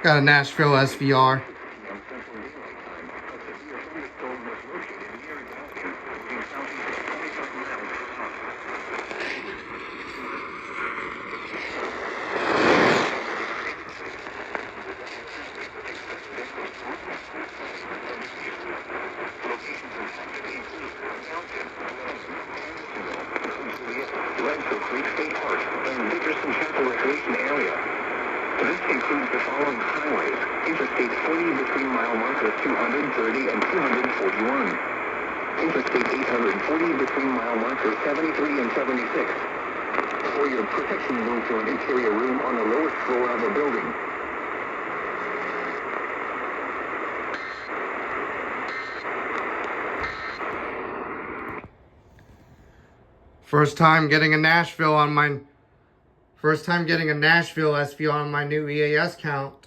Got a Nashville SVR. This includes the following highways: Interstate 40 between mile markers 230 and 241. Interstate 840 between mile markers 73 and 76. For your protection, move to an interior room on the lowest floor of a building. First time getting a Nashville SVR on my new EAS count.